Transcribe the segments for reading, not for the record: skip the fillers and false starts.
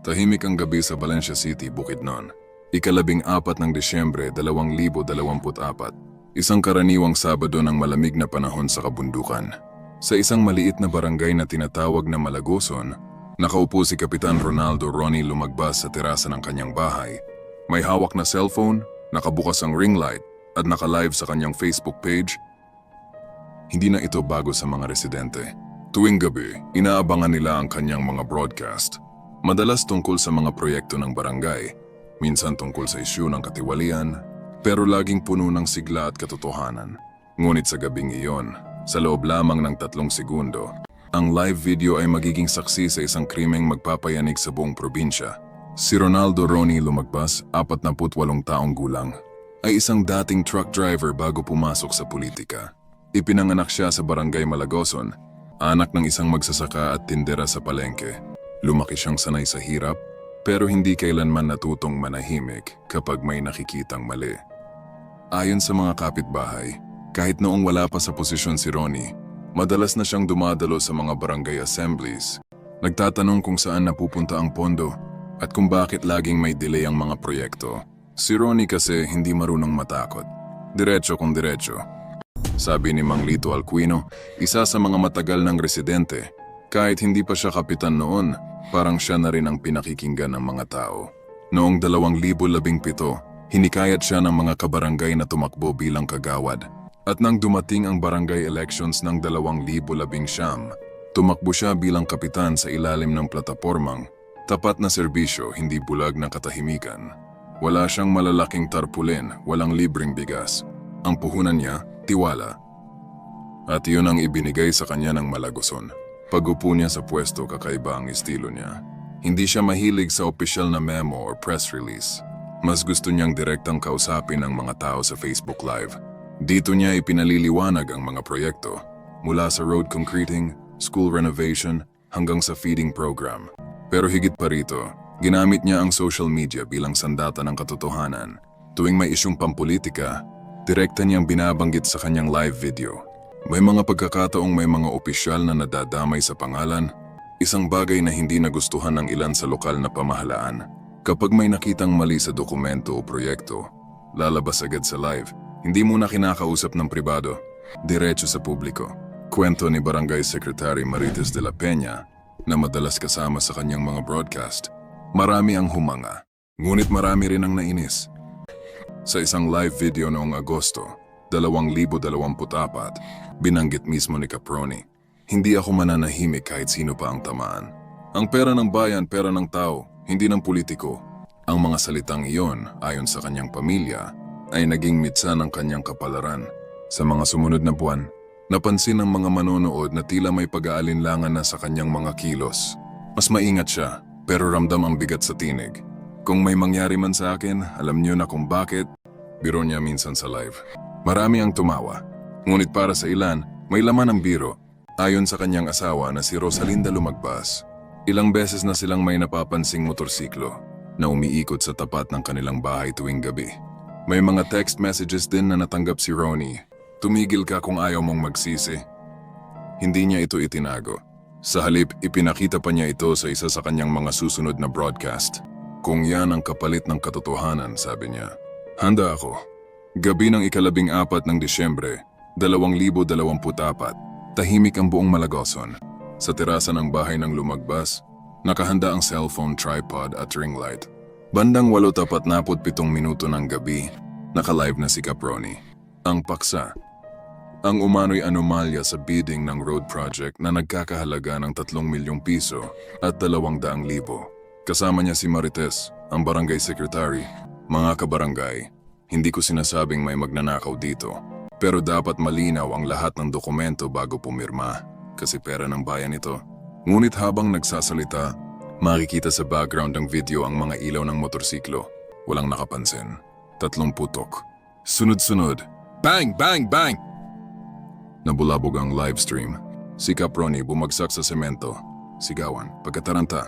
Tahimik ang gabi sa Valencia City, Bukidnon. Ika-14 ng Disyembre 2024. Isang karaniwang Sabado ng malamig na panahon sa kabundukan. Sa isang maliit na barangay na tinatawag na Malagoson, nakaupo si Kapitan Ronaldo Ronnie Lumagbas sa terasa ng kanyang bahay. May hawak na cellphone, nakabukas ang ring light, at naka-live sa kanyang Facebook page. Hindi na ito bago sa mga residente. Tuwing gabi, inaabangan nila ang kanyang mga broadcast. Madalas tungkol sa mga proyekto ng barangay, minsan tungkol sa isyu ng katiwalian, pero laging puno ng sigla at katotohanan. Ngunit sa gabing iyon, sa loob lamang ng 3 segundo, ang live video ay magiging saksi sa isang krimeng magpapayanig sa buong probinsya. Si Ronaldo Ronnie Lumagbas, 48 taong gulang, ay isang dating truck driver bago pumasok sa politika. Ipinanganak siya sa barangay Malagoson, anak ng isang magsasaka at tindera sa palengke. Lumaki siyang sanay sa hirap, pero hindi kailanman natutong manahimik kapag may nakikitang mali. Ayon sa mga kapitbahay, kahit noong wala pa sa posisyon si Ronnie, madalas na siyang dumadalo sa mga barangay assemblies. Nagtatanong kung saan napupunta ang pondo at kung bakit laging may delay ang mga proyekto. Si Ronnie kasi hindi marunong matakot. Diretso kung diretso. Sabi ni Mang Lito Alquino, isa sa mga matagal ng residente, kahit hindi pa siya kapitan noon, parang siya na rin ang pinakikinggan ng mga tao. Noong 2017, hinikayat siya ng mga kabarangay na tumakbo bilang kagawad. At nang dumating ang barangay elections ng 2019, tumakbo siya bilang kapitan sa ilalim ng platapormang tapat na serbisyo, hindi bulag ng katahimikan. Wala siyang malalaking tarpulin, walang libreng bigas. Ang puhunan niya, tiwala. At iyon ang ibinigay sa kanya ng Malagoson. Pag-upo niya sa pwesto, kakaiba ang estilo niya. Hindi siya mahilig sa opisyal na memo or press release. Mas gusto niyang direktang kausapin ang mga tao sa Facebook Live. Dito niya ipinaliliwanag ang mga proyekto, mula sa road concreting, school renovation, hanggang sa feeding program. Pero higit pa rito, ginamit niya ang social media bilang sandata ng katotohanan. Tuwing may isyung pampolitika, direkta niyang binabanggit sa kanyang live video. May mga pagkakataong may mga opisyal na nadadamay sa pangalan, isang bagay na hindi nagustuhan ng ilan sa lokal na pamahalaan. Kapag may nakitang mali sa dokumento o proyekto, lalabas agad sa live. Hindi muna kinakausap ng pribado, diretso sa publiko. Kwento ni Barangay Secretary Marites de la Peña na madalas kasama sa kanyang mga broadcast. Marami ang humanga, ngunit marami rin ang nainis. Sa isang live video noong Agosto, 2024, binanggit mismo ni Caproni, "Hindi ako mananahimik kahit sino pa ang tamaan. Ang pera ng bayan, pera ng tao, hindi ng politiko." Ang mga salitang iyon, ayon sa kanyang pamilya, ay naging mitsa ng kanyang kapalaran. Sa mga sumunod na buwan, napansin ng mga manonood na tila may pag-aalinlangan na sa kanyang mga kilos. Mas maingat siya, pero ramdam ang bigat sa tinig. "Kung may mangyari man sa akin, alam niyo na kung bakit," biro niya minsan sa live. Marami ang tumawa, ngunit para sa ilan, may laman ang biro. Ayon sa kanyang asawa na si Rosalinda Lumagbas, ilang beses na silang may napapansing motorsiklo na umiikot sa tapat ng kanilang bahay tuwing gabi. May mga text messages din na natanggap si Ronnie. "Tumigil ka kung ayaw mong magsisi." Hindi niya ito itinago. Sa halip, ipinakita pa niya ito sa isa sa kanyang mga susunod na broadcast. "Kung yan ang kapalit ng katotohanan," sabi niya, "handa ako." Gabi ng ika-14 ng Disyembre, 2024, tahimik ang buong Malagoson. Sa terasa ng bahay ng Lumagbas, nakahanda ang cellphone, tripod at ring light. Bandang 8:47 minuto ng gabi, naka-live na si Caproni. Ang paksa. Ang umano'y anomalya sa bidding ng road project na nagkakahalaga ng 3 milyong piso at 200,000. Kasama niya si Marites, ang barangay secretary. "Mga kabarangay, hindi ko sinasabing may magnanakaw dito, pero dapat malinaw ang lahat ng dokumento bago pumirma, kasi pera ng bayan ito." Ngunit habang nagsasalita, makikita sa background ng video ang mga ilaw ng motorsiklo. Walang nakapansin. 3 putok. Sunod-sunod. Bang! Bang! Bang! Nabulabog ang livestream. Si Caproni bumagsak sa semento. Sigawan. Pagkataranta.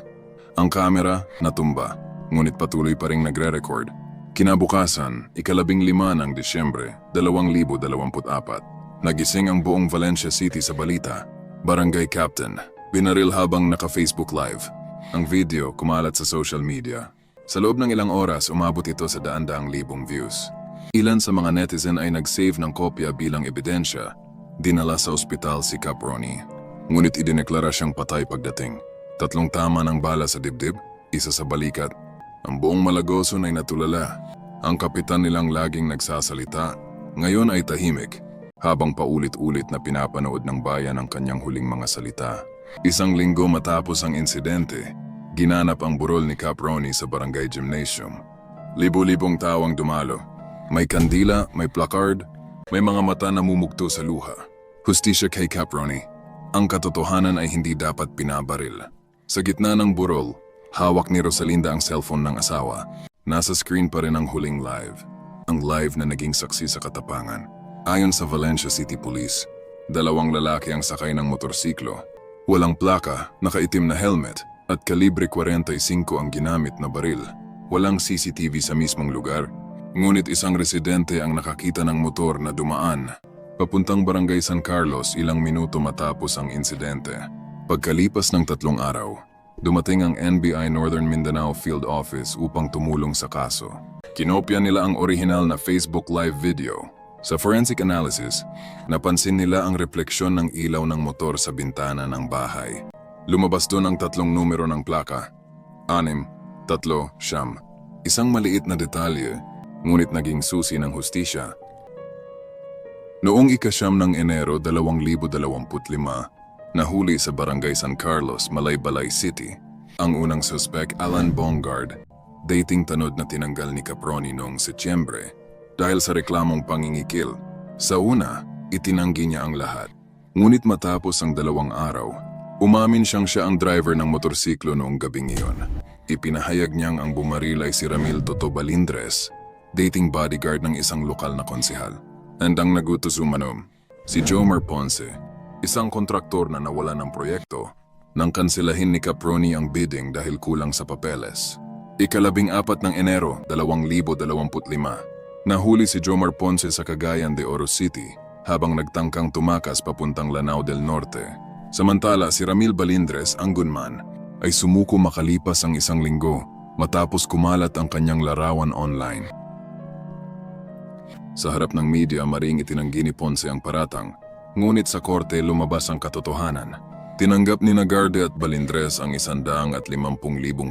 Ang kamera natumba, ngunit patuloy pa ring nagre-record. Kinabukasan, ika-15 ng Disyembre, 2024, nagising ang buong Valencia City sa balita. Barangay Captain, binaril habang naka-Facebook Live. Ang video kumalat sa social media. Sa loob ng ilang oras, umabot ito sa daan-daang libong views. Ilan sa mga netizen ay nag-save ng kopya bilang ebidensya. Dinala sa ospital si Caproni. Ngunit idineklara siyang patay pagdating. 3 tama ng bala sa dibdib, 1 sa balikat. Ang buong Malagoson ay natulala. Ang kapitan nilang laging nagsasalita, ngayon ay tahimik, habang paulit-ulit na pinapanood ng bayan ang kanyang huling mga salita. 1 linggo matapos ang insidente, ginanap ang burol ni Caproni sa barangay gymnasium. Libo-libong tao ang dumalo. May kandila, may placard, may mga mata na mumugto sa luha. Hustisya kay Caproni. Ang katotohanan ay hindi dapat pinabaril. Sa gitna ng burol, hawak ni Rosalinda ang cellphone ng asawa. Nasa screen pa rin ang huling live. Ang live na naging saksi sa katapangan. Ayon sa Valencia City Police, 2 lalaki ang sakay ng motorsiklo. Walang plaka, nakaitim na helmet, at kalibre 45 ang ginamit na baril. Walang CCTV sa mismong lugar, ngunit isang residente ang nakakita ng motor na dumaan papuntang Barangay San Carlos ilang minuto matapos ang insidente. Pagkalipas ng 3 araw, dumating ang NBI Northern Mindanao Field Office upang tumulong sa kaso. Kinopya nila ang orihinal na Facebook Live video. Sa forensic analysis, napansin nila ang refleksyon ng ilaw ng motor sa bintana ng bahay. Lumabas doon ang 3 numero ng plaka. 6, 3, siyam. Isang maliit na detalye, ngunit naging susi ng hustisya. Noong ika-9 ng Enero 2025, nahuli sa Barangay San Carlos, Malaybalay City, ang unang suspect Alan Bongard, dating tanod na tinanggal ni Caproni noong Setyembre dahil sa reklamong pangingikil. Sa una, itinanggi niya ang lahat. Ngunit matapos ang 2 araw, umamin siya ang driver ng motorsiklo noong gabing iyon. Ipinahayag niyang ang bumaril ay si Ramil Toto Balindres, dating bodyguard ng isang lokal na konsehal. And ang nagutos umanom, si Jomar Ponce, isang kontraktor na nawala ng proyekto, nang kanselahin ni Caproni ang bidding dahil kulang sa papeles. Ika-14 ng Enero 2025, nahuli si Jomar Ponce sa Cagayan de Oro City habang nagtangkang tumakas papuntang Lanao del Norte. Samantala si Ramil Balindres, ang gunman, ay sumuko makalipas ang 1 linggo matapos kumalat ang kanyang larawan online. Sa harap ng media, maring itinanggi ni Ponce ang paratang, ngunit sa korte lumabas ang katotohanan. Tinanggap ni Nagarde at Balindres ang 150,000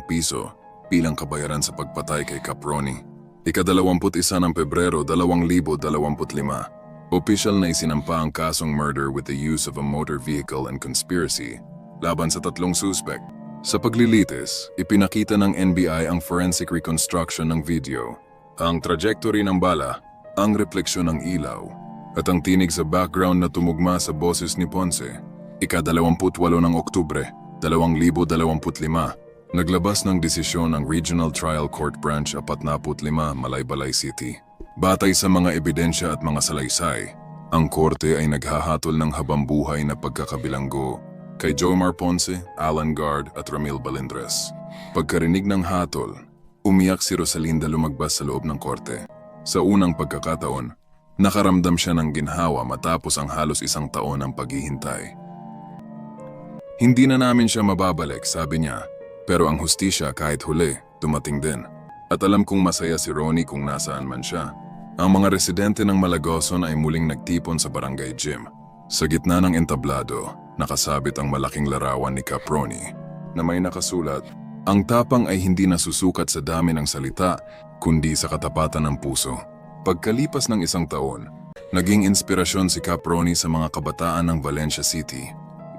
piso bilang kabayaran sa pagpatay kay Caproni. Ika-21 ng Pebrero 2025, opisyal na isinampa ang kasong murder with the use of a motor vehicle and conspiracy laban sa 3 suspect. Sa paglilitis, ipinakita ng NBI ang forensic reconstruction ng video, ang trajectory ng bala, ang refleksyon ng ilaw, at ang tinig sa background na tumugma sa boses ni Ponce. Ika-28 ng Oktubre 2025, naglabas ng desisyon ang Regional Trial Court Branch 45, Malaybalay City. Batay sa mga ebidensya at mga salaysay, ang korte ay naghahatol ng habambuhay na pagkakabilanggo kay Jomar Ponce, Alan Guard at Ramil Balindres. Pagkarinig ng hatol, umiyak si Rosalinda lumagbas sa loob ng korte. Sa unang pagkakataon, nakaramdam siya ng ginhawa matapos ang halos 1 taon ng paghihintay. Hindi na namin siya mababalik, sabi niya. Pero ang hustisya kahit huli, dumating din. At alam kong masaya si Ronnie kung nasaan man siya. Ang mga residente ng Malagoson ay muling nagtipon sa barangay gym. Sa gitna ng entablado, nakasabit ang malaking larawan ni Caproni na may nakasulat, "Ang tapang ay hindi nasusukat sa dami ng salita, kundi sa katapatan ng puso." Pagkalipas ng 1 taon, naging inspirasyon si Caproni sa mga kabataan ng Valencia City.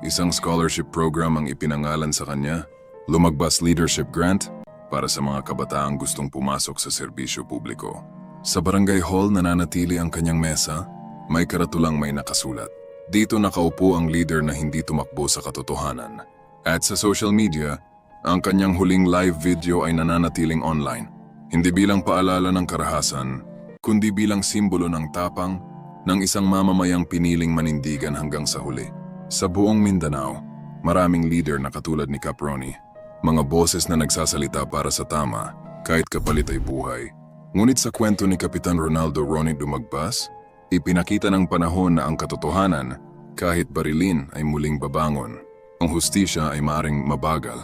Isang scholarship program ang ipinangalan sa kanya, Lumagbas Leadership Grant, para sa mga kabataang gustong pumasok sa serbisyo publiko. Sa barangay hall nananatili ang kanyang mesa, may karatulang may nakasulat. Dito nakaupo ang leader na hindi tumakbo sa katotohanan. At sa social media, ang kanyang huling live video ay nananatiling online. Hindi bilang paalala ng karahasan, kundi bilang simbolo ng tapang ng isang mamamayang piniling manindigan hanggang sa huli. Sa buong Mindanao, maraming leader na katulad ni Caproni. Mga boses na nagsasalita para sa tama, kahit kapalit ay buhay. Ngunit sa kwento ni Kapitan Ronaldo Ronnie Dumagbas, ipinakita ng panahon na ang katotohanan, kahit barilin, ay muling babangon. Ang hustisya ay maaring mabagal,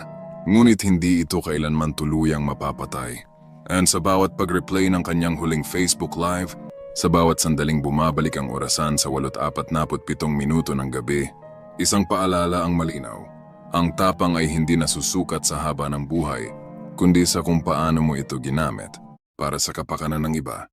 Ngunit hindi ito kailanman tuluyang mapapatay. And sa bawat pag-replay ng kanyang huling Facebook Live, sa bawat sandaling bumabalik ang orasan sa 8:47 minuto ng gabi, isang paalala ang malinaw. Ang tapang ay hindi nasusukat sa haba ng buhay, kundi sa kung paano mo ito ginamit para sa kapakanan ng iba.